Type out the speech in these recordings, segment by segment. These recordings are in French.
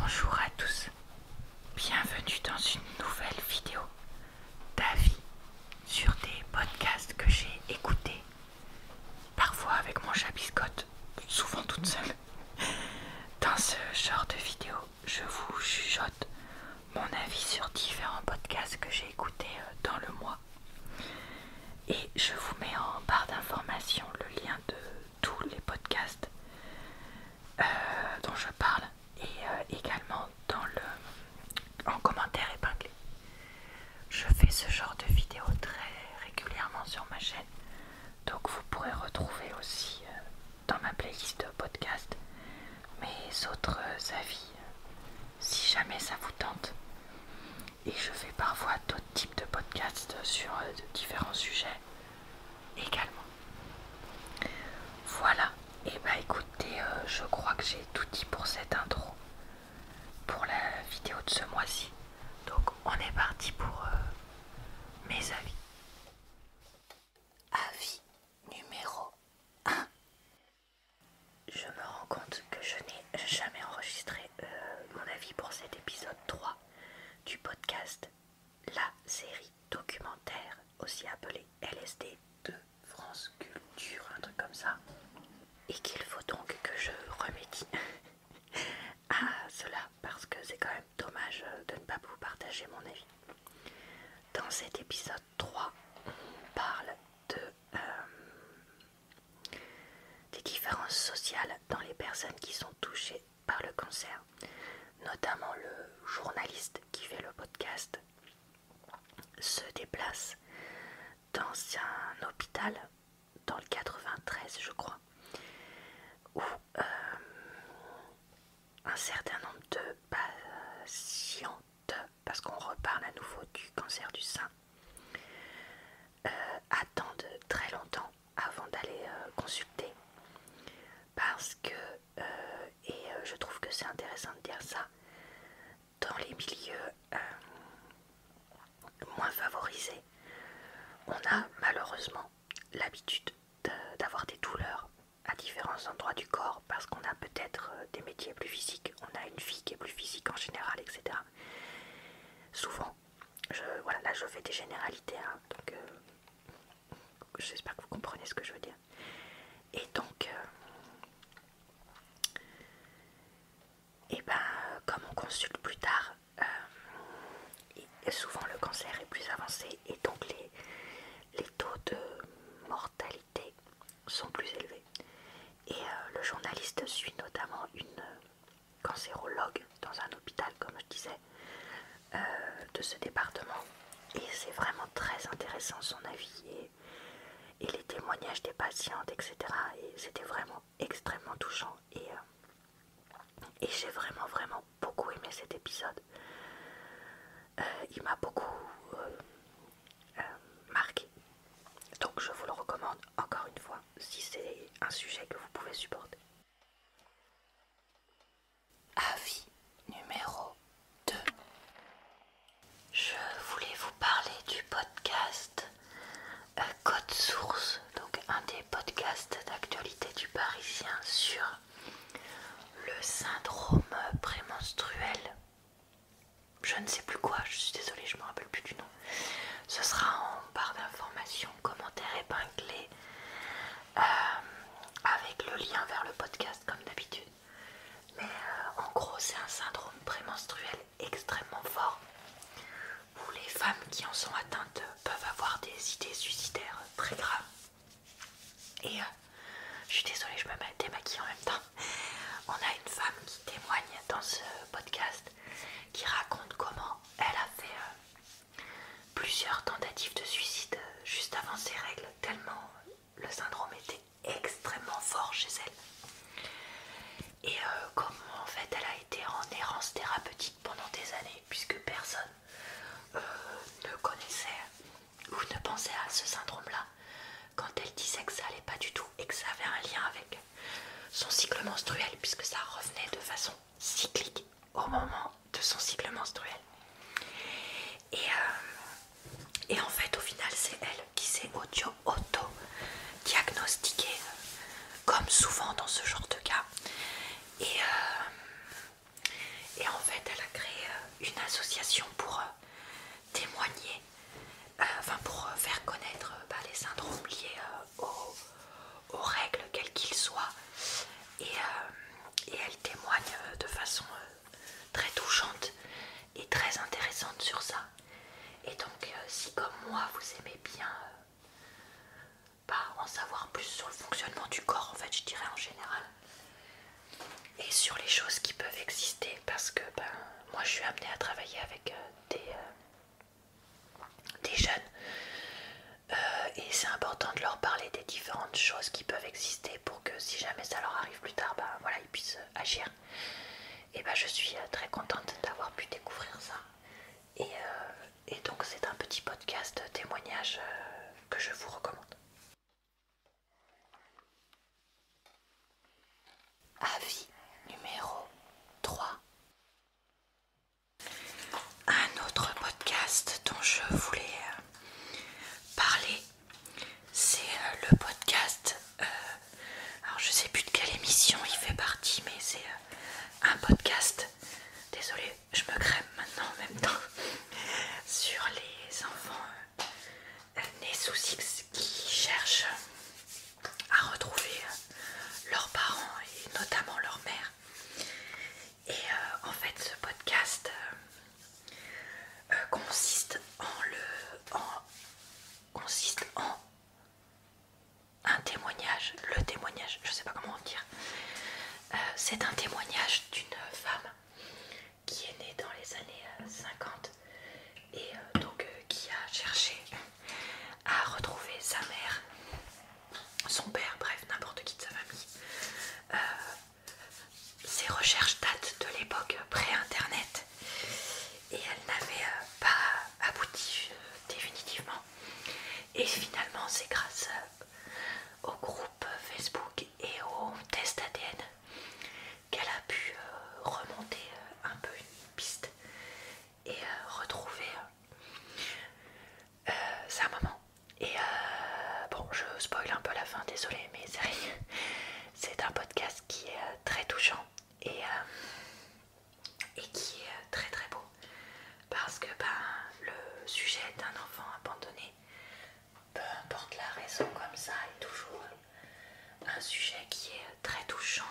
Bonjour à tous, bienvenue dans une nouvelle vidéo d'avis sur des podcasts que j'ai écoutés, parfois avec mon chat Biscotte, souvent toute seule. Dans ce genre de vidéo, je vous chuchote mon avis sur différents podcasts que j'ai écoutés dans le mois. Et je vous mets en barre d'informations le lien de tous les podcasts dont je parle et également en commentaire épinglé. Je fais ce genre de vidéos très régulièrement sur ma chaîne, donc vous pourrez retrouver aussi dans ma playlist de podcasts mes autres avis si jamais ça vous tente. Et je fais parfois d'autres types de podcasts sur différents sujets également. Voilà, et bah écoutez, je crois que j'ai tout dit pour cette intro, pour la vidéo de ce mois-ci. Donc on est parti pour mes avis. Avis numéro 1. Je me rends compte que je n'ai jamais enregistré mon avis pour cet épisode 3 du podcast La série documentaire, aussi appelée LSD de France Culture, un truc comme ça. Et qu'il faut donc que je remédie à cela parce que c'est quand même dommage de ne pas vous partager mon avis. Dans cet épisode 3, on parle des différences sociales dans les personnes qui sont touchées par le cancer, notamment le journaliste qui fait le podcast se déplace dans un hôpital dans le 93 je crois, où un certain nombre de patientes, parce qu'on reparle à nouveau du cancer du sein, attendent très longtemps avant d'aller consulter, parce que, je trouve que c'est intéressant de dire ça, dans les milieux moins favorisés, on a malheureusement l'habitude d'avoir des douleurs à différents endroits du corps parce qu'on a peut-être des métiers plus physiques, on a une vie qui est plus physique en général, etc. Souvent, voilà, là je fais des généralités, hein, donc j'espère que vous comprenez ce que je veux dire. Et donc, comme on consulte plus tard, et souvent le cancer est plus avancé et donc les taux de mortalité sont plus élevés. Et le journaliste suit notamment une cancérologue dans un hôpital, comme je disais, de ce département. Et c'est vraiment très intéressant son avis et les témoignages des patientes, etc. Et c'était vraiment extrêmement touchant. Et j'ai vraiment beaucoup aimé cet épisode. Il m'a beaucoup marqué. Donc je vous le recommande encore une fois si c'est un sujet que vous pouvez supporter. Avis numéro 2. Je voulais vous parler du podcast Code Source, donc un des podcasts d'actualité du Parisien sur le syndrome prémenstruel. Je ne sais plus quoi, je suis désolée, je me rappelle plus du nom. Ce sera en barre d'informations, commentaires épinglés, avec le lien vers le podcast comme d'habitude. Mais en gros, c'est un syndrome prémenstruel extrêmement fort, où les femmes qui en sont atteintes peuvent avoir des idées suicidaires très graves. Et je suis désolée, je me démaquille en même temps. On a une femme qui témoigne dans ce podcast, qui raconte comment elle a fait plusieurs tentatives de suicide juste avant ses règles, tellement le syndrome était extrêmement fort chez elle. Et comment en fait elle a été en errance thérapeutique pendant des années, puisque personne ne connaissait ou ne pensait à ce syndrome-là quand elle disait que ça allait pas du tout et que ça avait un lien avec son cycle menstruel, puisque ça revenait de façon cyclique au moment de son cycle menstruel. Et en fait, au final, c'est elle qui s'est auto-diagnostiquée, comme souvent dans ce genre de cas. Et en association pour témoigner, pour faire connaître les syndromes liés aux règles, quels qu'ils soient. Et elle témoigne de façon très touchante et très intéressante sur ça. Et donc si comme moi vous aimez bien en savoir plus sur le fonctionnement du corps, en fait je dirais en général, et sur les choses qui peuvent exister, parce que moi je suis amenée à travailler avec des jeunes, et c'est important de leur parler des différentes choses qui peuvent exister pour que si jamais ça leur arrive plus tard, voilà, ils puissent agir. Et je suis très contente d'avoir pu découvrir ça. Et donc c'est un petit podcast témoignage que je vous recommande. Avis numéro 3. Un autre podcast dont je voulais parler, c'est le podcast, alors je sais plus de quelle émission il fait partie, mais c'est un podcast, désolée je me crème maintenant en même temps, sur les enfants nés sous X qui cherchent à retrouver leurs parents et notamment leur mère. Et en fait ce podcast consiste en un témoignage, je sais pas comment dire. C'est un témoignage d'une femme qui est née dans les années 50 et donc qui a cherché à retrouver sa mère, son père, bref, n'importe qui de sa famille. Ses recherches datent de l'époque pré-internet et elle n'avait pas abouti définitivement. Et finalement, c'est grâce au groupe Facebook et au test ADN qu'elle a pu remonter un peu une piste et retrouver sa maman. Et bon, je spoil un peu la fin, désolée, mais c'est un podcast qui est très touchant et qui est très très beau, parce que le sujet d'un enfant abandonné, peu importe la raison, comme ça, est toujours un sujet qui est très touchant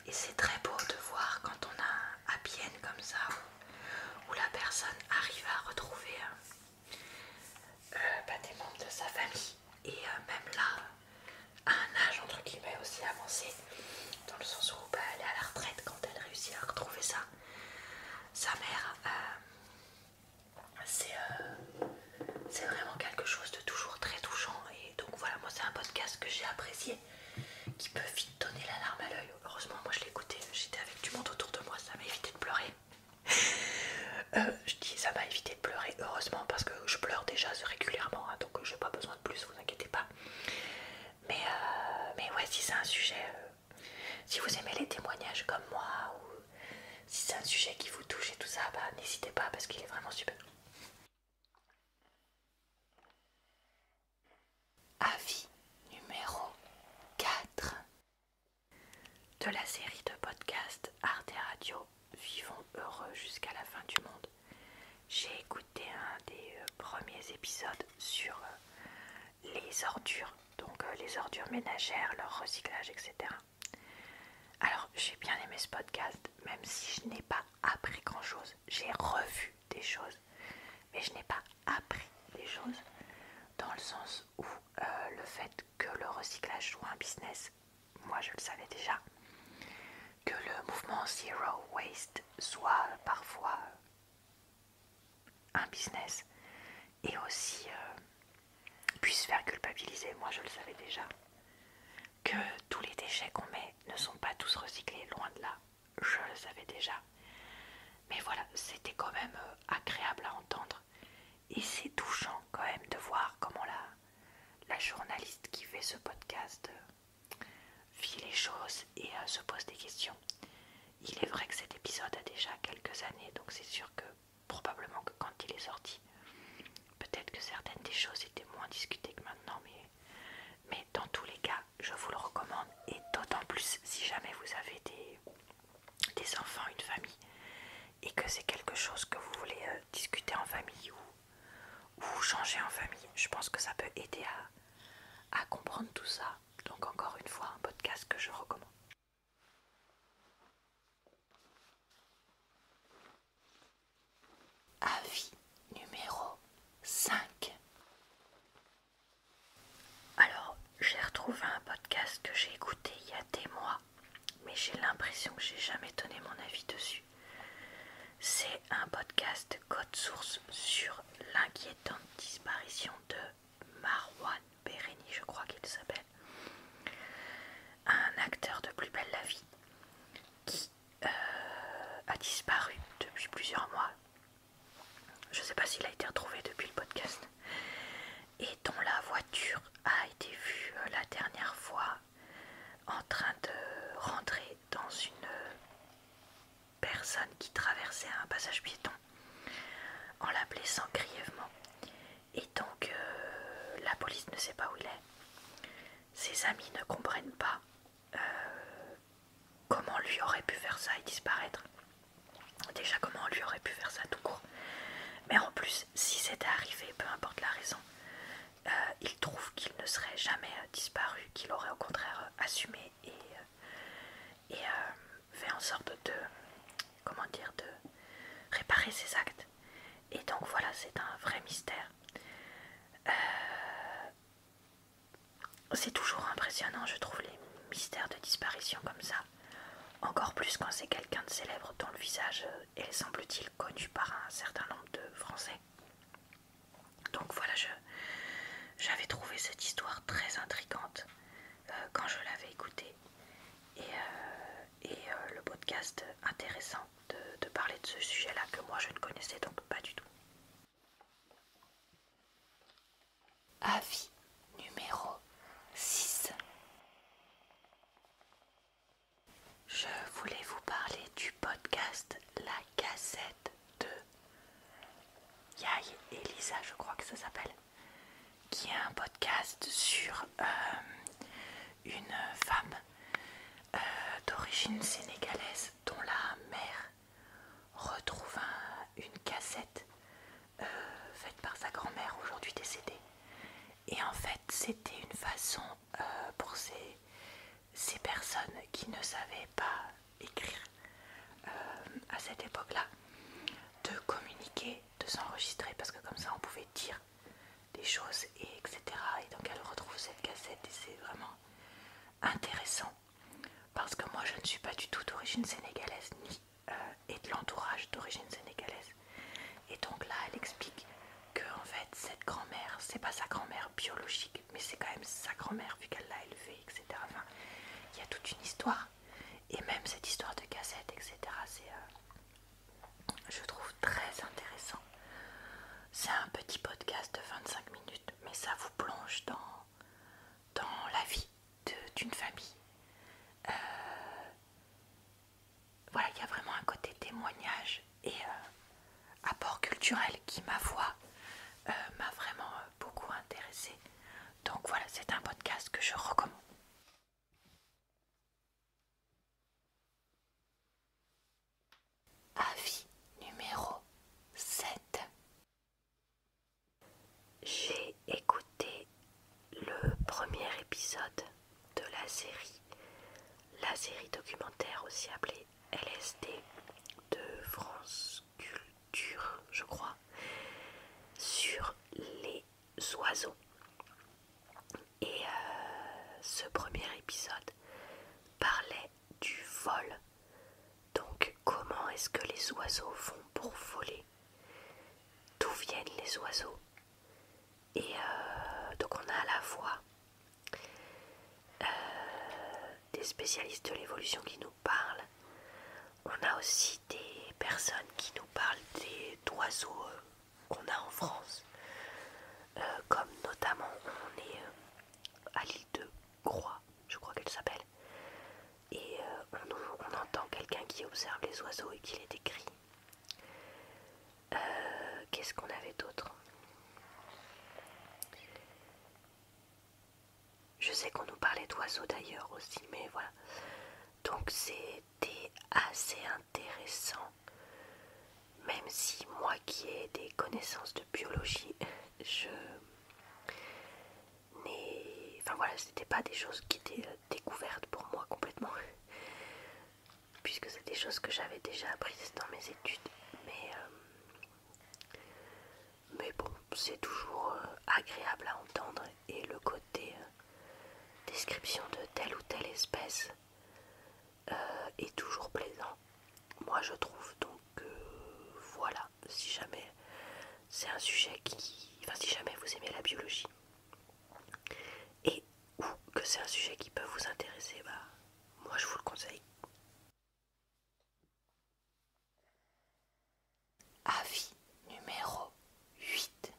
et c'est très beau de voir quand on a un happy end comme ça, où la personne arrive à retrouver des membres de sa famille, et même là à un âge entre guillemets aussi avancé, dans le sens où elle est à la retraite quand elle réussit à retrouver ça, sa mère. C'est vraiment quelque chose de toujours très touchant. Et donc voilà, moi c'est un podcast que j'ai apprécié, qui peut vite donner la larme à l'œil. Heureusement moi je l'écoutais, j'étais avec du monde autour de moi, ça m'a évité de pleurer. Je dis ça m'a évité de pleurer, heureusement, parce que je pleure déjà régulièrement, hein, donc j'ai pas besoin de plus, vous inquiétez pas. Mais ouais, si c'est un sujet, si vous aimez les témoignages comme moi, ou si c'est un sujet qui vous touche et tout ça, n'hésitez pas, parce qu'il est vraiment super. Avis numéro 4 de la série de podcasts Arte Radio Vivons heureux jusqu'à la fin du monde. J'ai écouté un des premiers épisodes sur les ordures, donc les ordures ménagères, leur recyclage, etc. Alors j'ai bien aimé ce podcast, même si je n'ai pas appris grand chose. J'ai revu des choses, mais je n'ai pas appris des choses, dans le sens où le fait que le recyclage soit un business, moi je le savais déjà. Que le mouvement Zero Waste soit parfois un business et aussi puisse faire culpabiliser, moi je le savais déjà. Que tous les déchets qu'on met ne sont pas tous recyclés, loin de là, je le savais déjà. Mais voilà, c'était quand même agréable à entendre. Et c'est touchant quand même de voir comment la journaliste qui fait ce podcast vit les choses et se pose des questions. Il est vrai que cet épisode a déjà quelques années, donc c'est sûr que probablement que quand il est sorti, peut-être que certaines des choses étaient moins discutées que maintenant, mais dans tous les cas, je vous le recommande, et d'autant plus si jamais vous avez des enfants, une famille, et chose que vous voulez discuter en famille ou changer en famille. Je pense que ça peut aider à comprendre tout ça. Donc encore une fois, un podcast que je recommande. Avis numéro 5. Alors, j'ai retrouvé un podcast que j'ai écouté il y a des mois, mais j'ai l'impression que j'ai jamais donné mon avis dessus. C'est un podcast Code Source sur l'inquiétante disparition de Marwan Béréni, je crois qu'il s'appelle. Un acteur de Plus belle la vie qui a disparu depuis plusieurs mois. Je ne sais pas s'il a été retrouvé depuis le podcast. Et dont la voiture a été vue la dernière fois en train de rentrer dans une personne qui traversait un passage piéton en la blessant grièvement. Et donc la police ne sait pas où il est. Ses amis ne comprennent pas comment lui aurait pu faire ça et disparaître. Déjà, comment on lui aurait pu faire ça tout court. Mais en plus, si c'était arrivé, peu importe la raison, il trouve qu'il ne serait jamais disparu, qu'il aurait au contraire assumé et fait en sorte de, de réparer ses actes. Et donc voilà, c'est un vrai mystère. C'est toujours impressionnant, je trouve, les mystères de disparition comme ça. Encore plus quand c'est quelqu'un de célèbre dont le visage est, semble-t-il, connu par un certain nombre de Français. Donc voilà, j'avais trouvé cette histoire très intrigante quand je l'avais écoutée. Et le podcast intéressant de parler de ce sujet-là que moi je ne connaissais donc pas du tout. Avis numéro 6. Je voulais vous parler du podcast La Cassette de Yael et Lisa, je crois que ça s'appelle, qui est un podcast sur une femme d'origine sénégalaise dont la mère retrouve une cassette faite par sa grand-mère aujourd'hui décédée. Et en fait, c'était une façon pour ces personnes qui ne savaient pas écrire à cette époque-là de communiquer, de s'enregistrer, parce que comme ça on pouvait dire des choses, et etc. Et donc elle retrouve cette cassette et c'est vraiment intéressant parce que moi je ne suis pas du tout d'origine sénégalaise ni et de l'entourage d'origine sénégalaise. Et donc là elle explique que en fait cette grand-mère, c'est pas sa grand-mère biologique, mais c'est quand même sa grand-mère vu qu'elle l'a élevée, etc. Enfin, il y a toute une histoire. Et même cette histoire de cassette, etc. C'est, je trouve, très intéressant. C'est un petit podcast de 25 minutes, mais ça vous plonge dans la vie d'une famille. Voilà, il y a vraiment un côté témoignage et apport culturel qui, ma foi, m'a vraiment beaucoup intéressée. Donc voilà, c'est un podcast que je recommande. Avis numéro 7. J'ai écouté le premier épisode de la série documentaire aussi appelée LSD de France Culture, je crois, sur les oiseaux. Et ce premier épisode parlait du vol. Donc comment est-ce que les oiseaux font pour voler? D'où viennent les oiseaux? Et donc on a à la fois des spécialistes de l'évolution qui nous parlent. On a aussi des personnes qui nous parlent d'oiseaux qu'on a en France. Comme notamment on est à l'île de Groix, je crois qu'elle s'appelle. Et on entend quelqu'un qui observe les oiseaux et qui les décrit. Qu'est-ce qu'on avait d'autre? Je sais qu'on nous parlait d'oiseaux d'ailleurs aussi, mais voilà. Donc c'était assez intéressant, même même si moi qui ai des connaissances de biologie, je n'ai... Enfin voilà, c'était pas des choses qui étaient découvertes pour moi complètement, puisque c'est des choses que j'avais déjà apprises dans mes études. Mais bon, c'est toujours agréable à entendre, et le côté description de telle ou telle espèce est toujours plaisant, moi je trouve. Donc voilà, si jamais c'est un sujet qui... Enfin, si jamais vous aimez la biologie et ou que c'est un sujet qui peut vous intéresser, bah moi je vous le conseille. Avis numéro 8.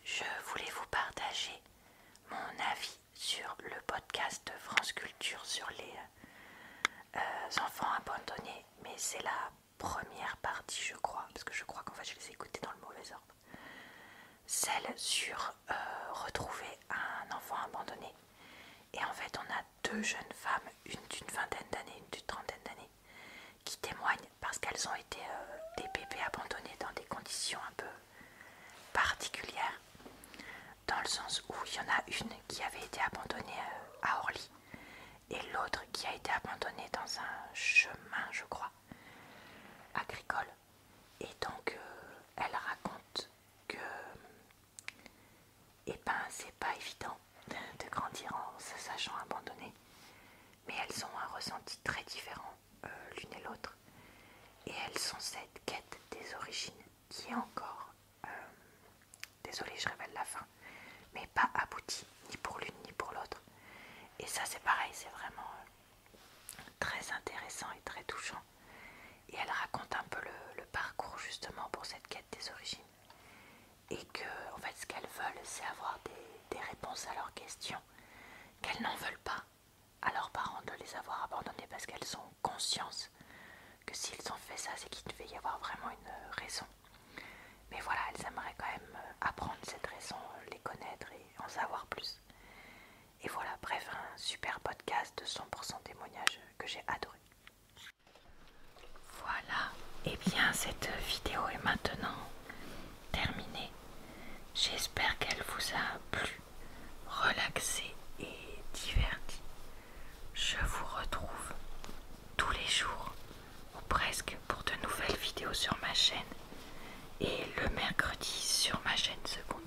Je voulais vous partager mon avis sur le podcast de France Culture sur les enfants abandonnés, mais c'est la première partie je crois, parce que je crois qu'en fait je les ai écoutés dans le mauvais ordre. Celle sur retrouver un enfant abandonné. Et en fait on a deux jeunes femmes, une d'une vingtaine d'années, une d'une trentaine d'années, qui témoignent parce qu'elles ont été des bébés abandonnés dans des conditions un peu particulières, dans le sens où il y en a une qui avait été abandonnée à Orly et l'autre qui a été abandonnée dans un chemin, je crois, agricole. Et donc elle raconte que c'est pas évident de grandir en se sachant abandonné, mais elles ont un ressenti très différent l'une et l'autre, et elles ont cette quête des origines qui est encore, désolée je révèle la fin, mais pas aboutie ni pour l'une ni pour l'autre. Et ça c'est pareil, c'est vraiment très intéressant et très touchant. Et elle raconte un peu le parcours justement pour cette quête des origines. Et que en fait ce qu'elles veulent c'est avoir des réponses à leurs questions, qu'elles n'en veulent pas à leurs parents de les avoir abandonnés, parce qu'elles ont conscience que s'ils ont fait ça c'est qu'il devait y avoir vraiment une raison. Mais voilà, elles aimeraient quand même apprendre cette raison, les connaître et en savoir plus. Et voilà, bref, un super podcast de 100% témoignage que j'ai adoré. Voilà, et bien cette vidéo est maintenant terminée. J'espère qu'elle vous a plu, relaxé et diverti. Je vous retrouve tous les jours, ou presque, pour de nouvelles vidéos sur ma chaîne, et le mercredi sur ma chaîne secondaire.